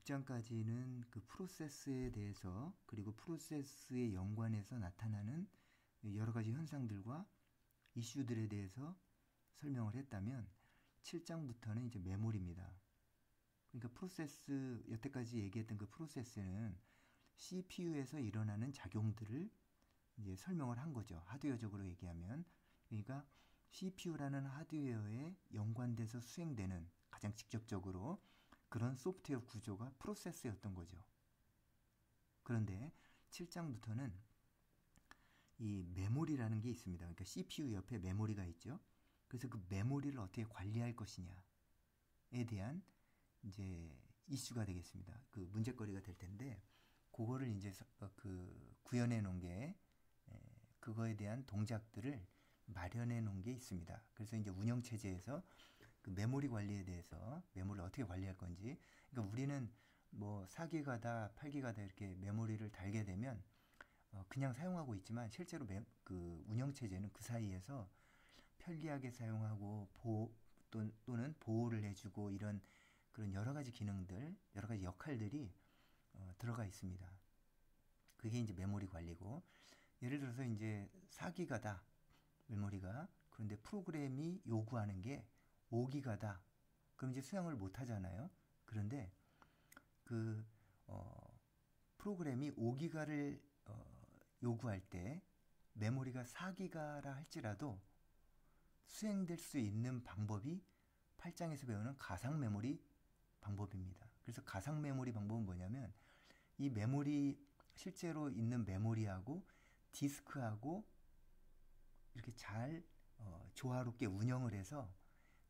6장까지는 그 프로세스에 대해서 그리고 프로세스의 연관해서 나타나는 여러 가지 현상들과 이슈들에 대해서 설명을 했다면 7장부터는 이제 메모리입니다. 그러니까 프로세스, 여태까지 얘기했던 그 프로세스는 CPU에서 일어나는 작용들을 이제 설명을 한 거죠. 하드웨어적으로 얘기하면. 그러니까 CPU라는 하드웨어에 연관돼서 수행되는 가장 직접적으로 그런 소프트웨어 구조가 프로세스였던 거죠. 그런데 7장부터는 이 메모리라는 게 있습니다. 그러니까 CPU 옆에 메모리가 있죠. 그래서 그 메모리를 어떻게 관리할 것이냐에 대한 이제 이슈가 되겠습니다. 그 문제거리가 될 텐데, 그거를 이제 그 구현해 놓은 게, 그거에 대한 동작들을 마련해 놓은 게 있습니다. 그래서 이제 운영체제에서 그 메모리 관리에 대해서 메모리를 어떻게 관리할 건지, 그러니까 우리는 뭐 4기가다 8기가다 이렇게 메모리를 달게 되면 그냥 사용하고 있지만, 실제로 그 운영체제는 그 사이에서 편리하게 사용하고 또는 보호를 해주고 이런 그런 여러 가지 기능들, 여러 가지 역할들이 들어가 있습니다. 그게 이제 메모리 관리고, 예를 들어서 이제 4기가다 메모리가, 그런데 프로그램이 요구하는 게 5기가다. 그럼 이제 수행을 못 하잖아요. 그런데 그 프로그램이 5기가를 요구할 때 메모리가 4기가라 할지라도 수행될 수 있는 방법이 8장에서 배우는 가상 메모리 방법입니다. 그래서 가상 메모리 방법은 뭐냐면, 이 메모리, 실제로 있는 메모리하고 디스크하고 이렇게 잘 조화롭게 운영을 해서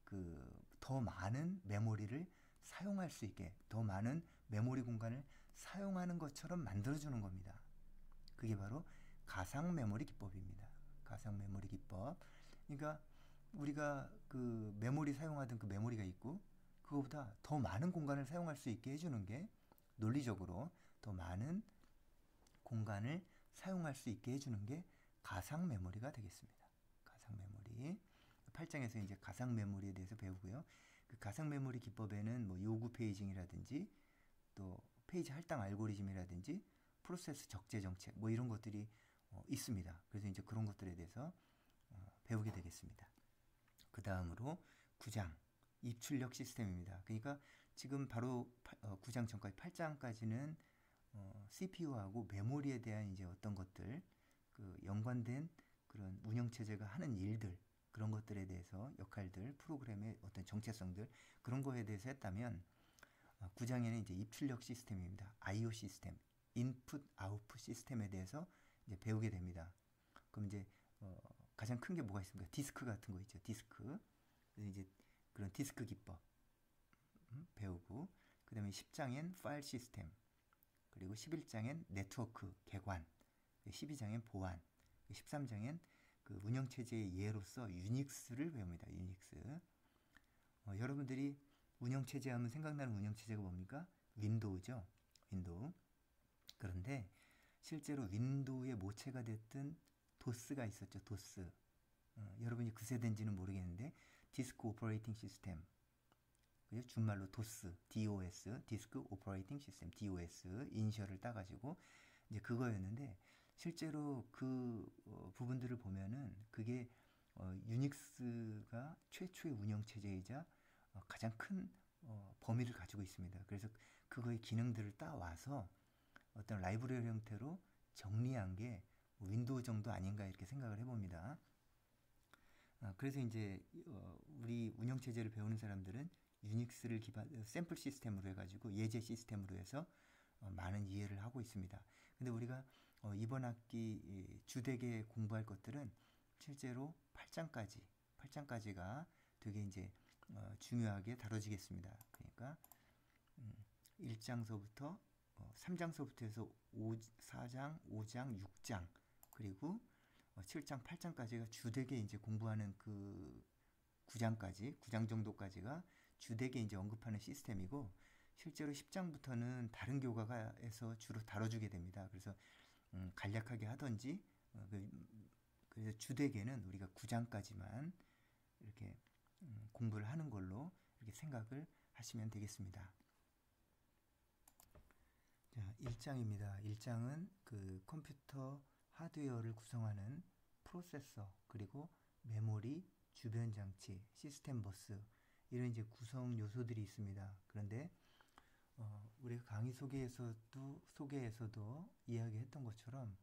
그 더 많은 메모리를 사용할 수 있게, 더 많은 메모리 공간을 사용하는 것처럼 만들어주는 겁니다. 그게 바로 가상 메모리 기법입니다. 가상 메모리 기법. 그러니까 우리가 그 메모리 사용하던 그 메모리가 있고, 그거보다 더 많은 공간을 사용할 수 있게 해주는 게, 논리적으로 더 많은 공간을 사용할 수 있게 해주는 게 가상 메모리가 되겠습니다. 가상 메모리. 8장에서 이제 가상 메모리에 대해서 배우고요. 그 가상 메모리 기법에는 뭐 요구 페이징이라든지 또 페이지 할당 알고리즘이라든지 프로세스 적재 정책 뭐 이런 것들이 있습니다. 그래서 이제 그런 것들에 대해서 배우게 되겠습니다. 그 다음으로 9장 입출력 시스템입니다. 그러니까 지금 바로 9장 전까지 8장까지는 CPU하고 메모리에 대한 이제 어떤 것들, 그 연관된 그런 운영체제가 하는 일들, 그런 것들에 대해서 역할들, 프로그램의 어떤 정체성들, 그런 거에 대해서 했다면 9장에는 이제 입출력 시스템입니다. IO 시스템, 인풋 아웃풋 시스템에 대해서 이제 배우게 됩니다. 그럼 이제 가장 큰 게 뭐가 있습니까? 디스크 같은 거 있죠. 디스크. 그래서 이제 그런 디스크 기법 배우고, 그 다음에 10장엔 파일 시스템, 그리고 11장엔 네트워크 개관, 12장엔 보안, 13장엔 그 운영체제의 예로서 유닉스를 배웁니다. 유닉스. 여러분들이 운영체제 하면 생각나는 운영체제가 뭡니까? 윈도우죠. 윈도우. 그런데 실제로 윈도우의 모체가 됐던 도스가 있었죠. 도스. 여러분이 그 세대인지는 모르겠는데, 디스크 오퍼레이팅 시스템. 준말로 도스, DOS, 디스크 오퍼레이팅 시스템, DOS, 이니셜을 따가지고 이제 그거였는데, 실제로 그 부분들을 보면은 그게 유닉스가 최초의 운영 체제이자 가장 큰 범위를 가지고 있습니다. 그래서 그거의 기능들을 따와서 어떤 라이브러리 형태로 정리한 게 윈도우 정도 아닌가 이렇게 생각을 해봅니다. 그래서 이제 우리 운영 체제를 배우는 사람들은 유닉스를 기반 샘플 시스템으로 해가지고 예제 시스템으로 해서 많은 이해를 하고 있습니다. 근데 우리가 이번 학기 주되게 공부할 것들은 실제로 8장까지가 되게 이제 중요하게 다뤄지겠습니다. 그러니까 1장서부터 3장서부터 해서 4장, 5장, 6장, 그리고 7장, 8장까지가 주되게 이제 공부하는 그 9장 정도까지가 주되게 이제 언급하는 시스템이고, 실제로 10장부터는 다른 교과에서 주로 다뤄주게 됩니다. 그래서 간략하게 하던지, 그래서 주되게는 우리가 9장까지만 이렇게 공부를 하는 걸로 이렇게 생각을 하시면 되겠습니다. 자, 1장입니다. 1장은 그 컴퓨터 하드웨어를 구성하는 프로세서, 그리고 메모리, 주변 장치, 시스템 버스, 이런 이제 구성 요소들이 있습니다. 그런데 우리가 강의 소개에서도 이야기했던 것처럼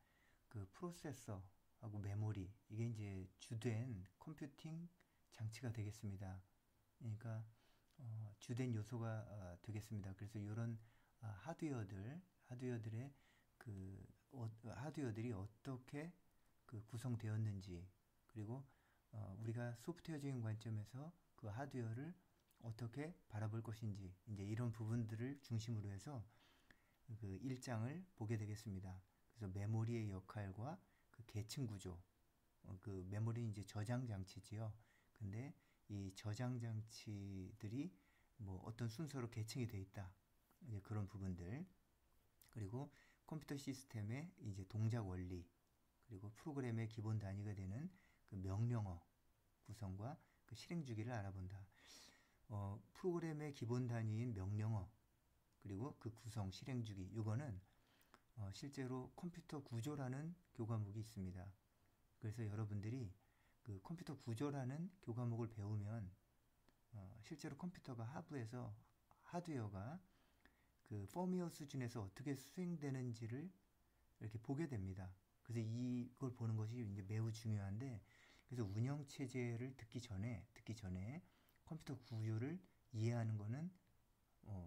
그 프로세서하고 메모리, 이게 이제 주된 컴퓨팅 장치가 되겠습니다. 그러니까 주된 요소가 되겠습니다. 그래서 이런 하드웨어들의 하드웨어들이 어떻게 그 구성되었는지, 그리고 우리가 소프트웨어적인 관점에서 그 하드웨어를 어떻게 바라볼 것인지, 이제 이런 부분들을 중심으로 해서 그 1장을 보게 되겠습니다. 그래서 메모리의 역할과 그 계층 구조, 그 메모리는 이제 저장 장치지요. 근데 이 저장 장치들이 뭐 어떤 순서로 계층이 되어 있다, 이제 그런 부분들, 그리고 컴퓨터 시스템의 이제 동작 원리, 그리고 프로그램의 기본 단위가 되는 그 명령어 구성과 그 실행 주기를 알아본다. 프로그램의 기본 단위인 명령어, 그리고 그 구성, 실행 주기, 이거는 실제로 컴퓨터 구조라는 교과목이 있습니다. 그래서 여러분들이 그 컴퓨터 구조라는 교과목을 배우면 실제로 컴퓨터가 하부에서 하드웨어가 그 펌웨어 수준에서 어떻게 수행되는지를 이렇게 보게 됩니다. 그래서 이걸 보는 것이 이제 매우 중요한데, 그래서 운영 체제를 듣기 전에 컴퓨터 구조를 이해하는 것은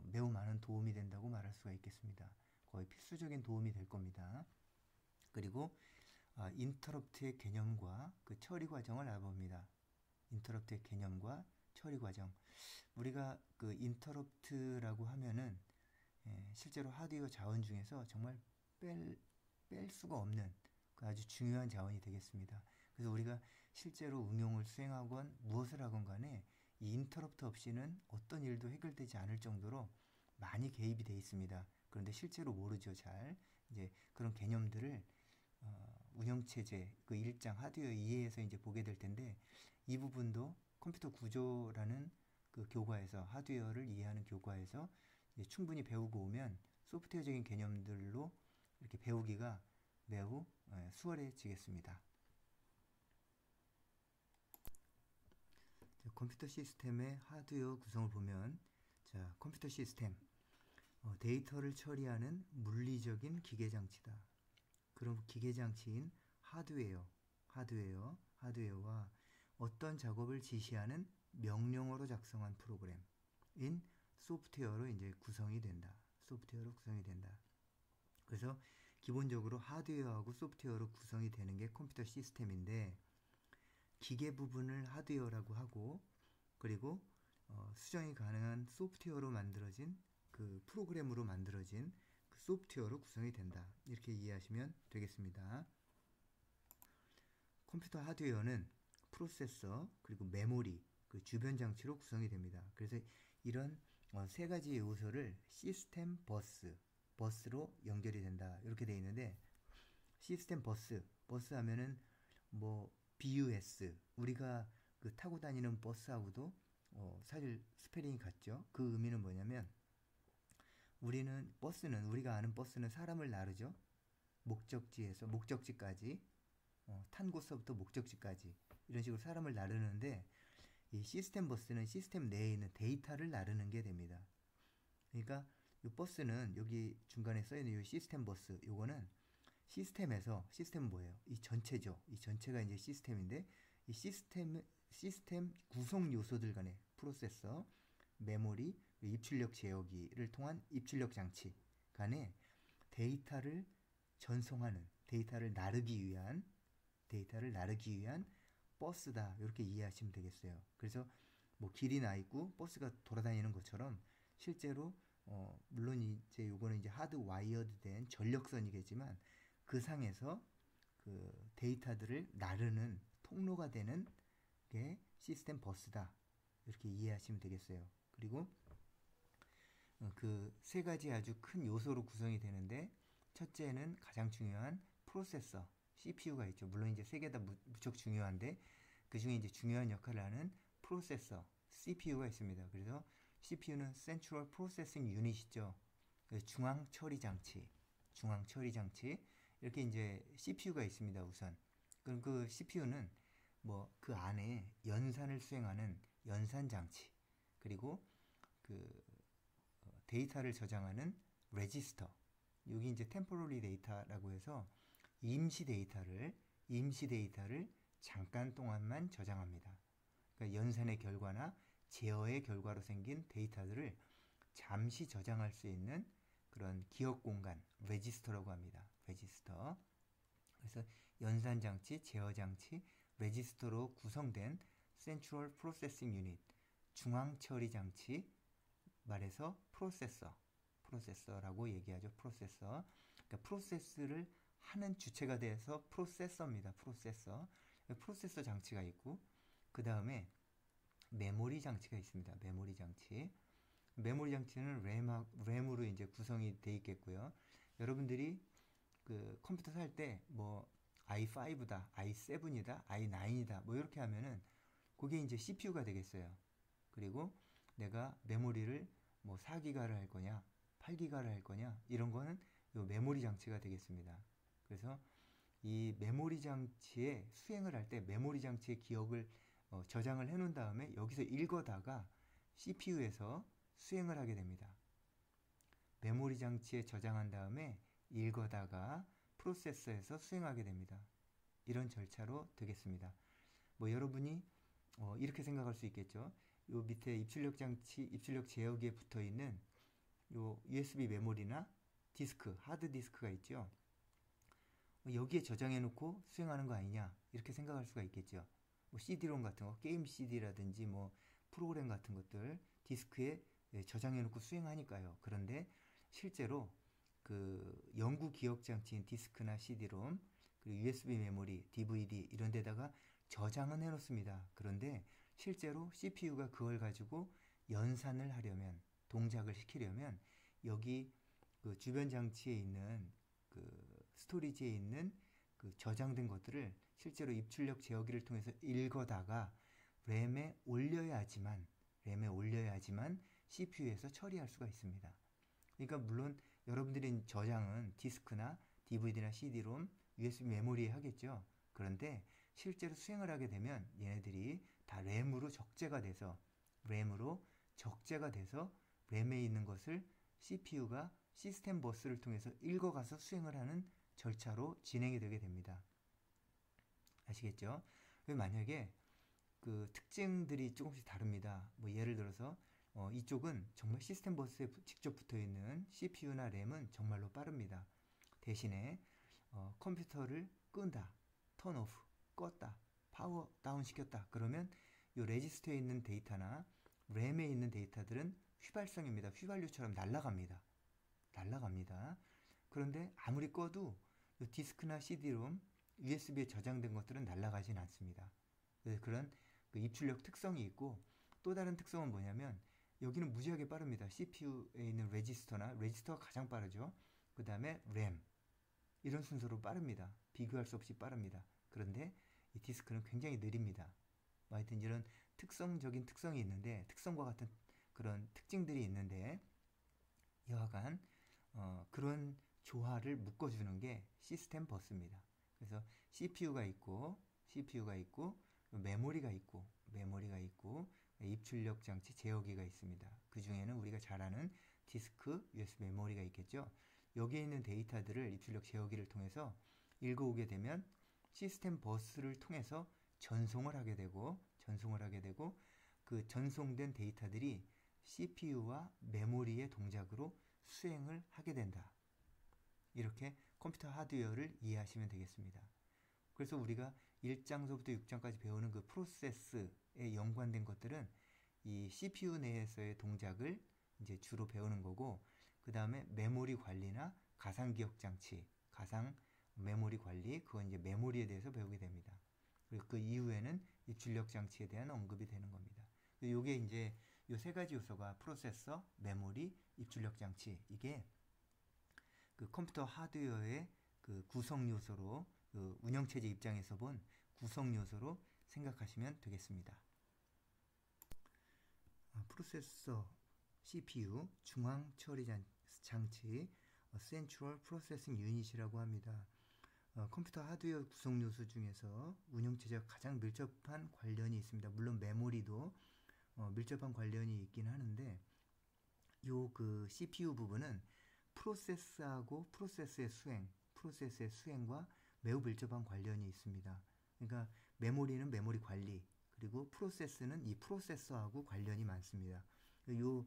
매우 많은 도움이 된다고 말할 수가 있겠습니다. 거의 필수적인 도움이 될 겁니다. 그리고 인터럽트의 개념과 그 처리 과정을 알아봅니다. 인터럽트의 개념과 처리 과정. 우리가 그 인터럽트라고 하면은 실제로 하드웨어 자원 중에서 정말 뺄 수가 없는 그 아주 중요한 자원이 되겠습니다. 그래서 우리가 실제로 응용을 수행하건 무엇을 하건 간에 이 인터럽트 없이는 어떤 일도 해결되지 않을 정도로 많이 개입이 되어 있습니다. 그런데 실제로 모르죠, 잘. 이제 그런 개념들을 운영체제 그 1장 하드웨어 이해에서 이제 보게 될 텐데, 이 부분도 컴퓨터 구조라는 그 교과에서, 하드웨어를 이해하는 교과에서 충분히 배우고 오면 소프트웨어적인 개념들로 이렇게 배우기가 매우 수월해지겠습니다. 컴퓨터 시스템의 하드웨어 구성을 보면, 자, 컴퓨터 시스템, 데이터를 처리하는 물리적인 기계 장치다. 그럼 기계 장치인 하드웨어와 어떤 작업을 지시하는 명령어로 작성한 프로그램인 소프트웨어로 이제 구성이 된다. 그래서 기본적으로 하드웨어하고 소프트웨어로 구성이 되는 게 컴퓨터 시스템인데, 기계 부분을 하드웨어라고 하고, 그리고 수정이 가능한 소프트웨어로 만들어진 그 프로그램으로 만들어진 그 소프트웨어로 구성이 된다. 이렇게 이해하시면 되겠습니다. 컴퓨터 하드웨어는 프로세서, 그리고 메모리, 그 주변 장치로 구성이 됩니다. 그래서 이런 세 가지 요소를 시스템 버스로 연결이 된다, 이렇게 되어 있는데, 시스템 버스 하면은 뭐 BUS, 우리가 그 타고 다니는 버스하고도 사실 스페링이 같죠. 그 의미는 뭐냐면, 우리가 아는 버스는 사람을 나르죠. 목적지에서 목적지까지, 탄 곳서부터 목적지까지, 이런 식으로 사람을 나르는데, 이 시스템 버스는 시스템 내에 있는 데이터를 나르는 게 됩니다. 그러니까 이 버스는 여기 중간에 써있는 이 시스템 버스, 요거는 시스템은 뭐예요? 이 전체죠. 이 전체가 이제 시스템인데, 이 시스템 구성 요소들 간의 프로세서, 메모리, 입출력 제어기를 통한 입출력 장치 간에 데이터를 전송하는, 데이터를 나르기 위한 버스다, 이렇게 이해하시면 되겠어요. 그래서 뭐 길이 나 있고 버스가 돌아다니는 것처럼, 실제로 물론 이제 요거는 이제 하드 와이어드 된 전력선이겠지만, 그 상에서 그 데이터들을 나르는 통로가 되는 게 시스템 버스다, 이렇게 이해하시면 되겠어요. 그리고 그 세 가지 아주 큰 요소로 구성이 되는데, 첫째는 가장 중요한 프로세서, CPU가 있죠. 물론 이제 세 개 다 무척 중요한데, 그 중에 이제 중요한 역할을 하는 프로세서 CPU가 있습니다. 그래서 CPU는 Central Processing Unit이죠. 중앙 처리 장치, 중앙 처리 장치 이렇게 이제 CPU가 있습니다. 우선 그럼 그 CPU는 뭐 그 안에 연산을 수행하는 연산 장치, 그리고 그 데이터를 저장하는 레지스터, 여기 이제 템포러리 데이터라고 해서 임시 데이터를 잠깐 동안만 저장합니다. 그러니까 연산의 결과나 제어의 결과로 생긴 데이터들을 잠시 저장할 수 있는 그런 기억 공간, 레지스터라고 합니다. 레지스터. 그래서 연산 장치, 제어 장치, 레지스터로 구성된 Central Processing Unit, 중앙 처리 장치, 말해서 프로세서라고 얘기하죠. 프로세서. 그러니까 프로세스를 하는 주체가 돼서 프로세서입니다. 프로세서 장치가 있고, 그 다음에 메모리 장치가 있습니다. 메모리 장치. 메모리 장치는 램으로 이제 구성이 돼 있겠고요. 여러분들이 그 컴퓨터 살 때 뭐 i5다, i7이다, i9이다 뭐 이렇게 하면은 그게 이제 CPU가 되겠어요. 그리고 내가 메모리를 뭐 4기가를 할 거냐, 8기가를 할 거냐 이런 거는 요 메모리 장치가 되겠습니다. 그래서 이 메모리 장치에 수행을 할 때 메모리 장치의 기억을 저장을 해 놓은 다음에 여기서 읽어다가 CPU에서 수행을 하게 됩니다. 메모리 장치에 저장한 다음에 읽어다가 프로세서에서 수행하게 됩니다. 이런 절차로 되겠습니다. 뭐 여러분이 이렇게 생각할 수 있겠죠. 요 밑에 입출력 장치, 입출력 제어기에 붙어 있는 요 USB 메모리나 디스크, 하드 디스크가 있죠. 여기에 저장해 놓고 수행하는 거 아니냐 이렇게 생각할 수가 있겠죠. 뭐 CD-롬 같은 거, 게임 CD라든지 뭐 프로그램 같은 것들 디스크에 저장해 놓고 수행하니까요. 그런데 실제로 그 연구 기억 장치인 디스크나 CD-롬, 그리고 USB 메모리, DVD 이런 데다가 저장은 해 놓습니다. 그런데 실제로 CPU가 그걸 가지고 연산을 하려면, 동작을 시키려면 여기 그 주변 장치에 있는 그 스토리지에 있는 그 저장된 것들을 실제로 입출력 제어기를 통해서 읽어다가 램에 올려야지만 CPU에서 처리할 수가 있습니다. 그러니까 물론 여러분들이 저장은 디스크나 DVD나 CD-롬, USB 메모리에 하겠죠. 그런데 실제로 수행을 하게 되면 얘네들이 다 램으로 적재가 돼서 램에 있는 것을 CPU가 시스템 버스를 통해서 읽어가서 수행을 하는 절차로 진행이 되게 됩니다. 아시겠죠? 만약에 그 특징들이 조금씩 다릅니다. 뭐 예를 들어서 이쪽은 정말 시스템 버스에 직접 붙어 있는 CPU나 램은 정말로 빠릅니다. 대신에 컴퓨터를 끈다, 턴 오프, 껐다, 파워 다운 시켰다. 그러면 이 레지스터에 있는 데이터나 램에 있는 데이터들은 휘발성입니다. 휘발유처럼 날아갑니다. 그런데 아무리 꺼도 디스크나 CD-롬, USB에 저장된 것들은 날아가진 않습니다. 그런 그 입출력 특성이 있고, 또 다른 특성은 뭐냐면 여기는 무지하게 빠릅니다. CPU에 있는 레지스터가 가장 빠르죠. 그 다음에 램, 이런 순서로 빠릅니다. 비교할 수 없이 빠릅니다. 그런데 이 디스크는 굉장히 느립니다. 하여튼 이런 특성적인 특성이 있는데, 특성과 같은 그런 특징들이 있는데, 여하간 그런 조화를 묶어주는 게 시스템 버스입니다. 그래서 CPU가 있고 메모리가 있고 입출력 장치 제어기가 있습니다. 그 중에는 우리가 잘 아는 디스크, USB 메모리가 있겠죠. 여기에 있는 데이터들을 입출력 제어기를 통해서 읽어오게 되면 시스템 버스를 통해서 전송을 하게 되고 그 전송된 데이터들이 CPU와 메모리의 동작으로 수행을 하게 된다. 이렇게 컴퓨터 하드웨어를 이해하시면 되겠습니다. 그래서 우리가 1장서부터 6장까지 배우는 그 프로세스에 연관된 것들은 이 CPU 내에서의 동작을 이제 주로 배우는 거고, 그 다음에 메모리 관리나 가상 기억 장치, 가상 메모리 관리, 그건 이제 메모리에 대해서 배우게 됩니다. 그리고 그 이후에는 입출력 장치에 대한 언급이 되는 겁니다. 이게 이제 이 세 가지 요소가 프로세서, 메모리, 입출력 장치, 이게 그 컴퓨터 하드웨어의 그 구성 요소로, 그 운영체제 입장에서 본 구성 요소로 생각하시면 되겠습니다. 프로세서, CPU, 중앙 처리 장치, Central Processing Unit이라고 합니다. 컴퓨터 하드웨어 구성 요소 중에서 운영체제와 가장 밀접한 관련이 있습니다. 물론 메모리도 밀접한 관련이 있긴 하는데, 요 그 CPU 부분은 프로세스하고 프로세스의 수행과 매우 밀접한 관련이 있습니다. 그러니까 메모리는 메모리 관리, 그리고 프로세스는 이 프로세서하고 관련이 많습니다. 요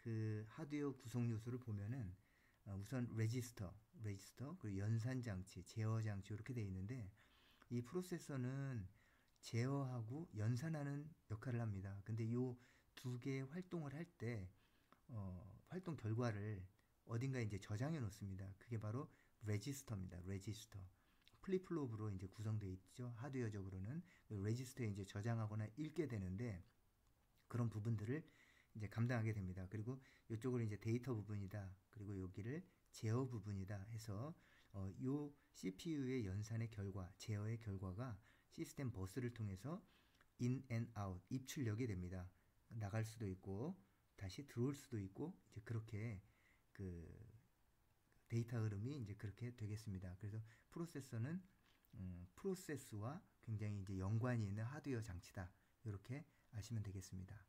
그 하드웨어 구성 요소를 보면은 우선 레지스터, 그리고 연산 장치, 제어 장치 이렇게 되어 있는데, 이 프로세서는 제어하고 연산하는 역할을 합니다. 근데 요 두 개의 활동을 할 때 활동 결과를 어딘가에 이제 저장해 놓습니다. 그게 바로 레지스터입니다. 레지스터. 플립플롭으로 이제 구성되어 있죠. 하드웨어적으로는 레지스터에 이제 저장하거나 읽게 되는데, 그런 부분들을 이제 감당하게 됩니다. 그리고 이쪽으로 이제 데이터 부분이다, 그리고 여기를 제어 부분이다 해서 요 CPU의 연산의 결과, 제어의 결과가 시스템 버스를 통해서 in and out, 입출력이 됩니다. 나갈 수도 있고 다시 들어올 수도 있고, 이제 그렇게 그 데이터 흐름이 이제 그렇게 되겠습니다. 그래서 프로세서는 프로세스와 굉장히 이제 연관이 있는 하드웨어 장치다, 이렇게 아시면 되겠습니다.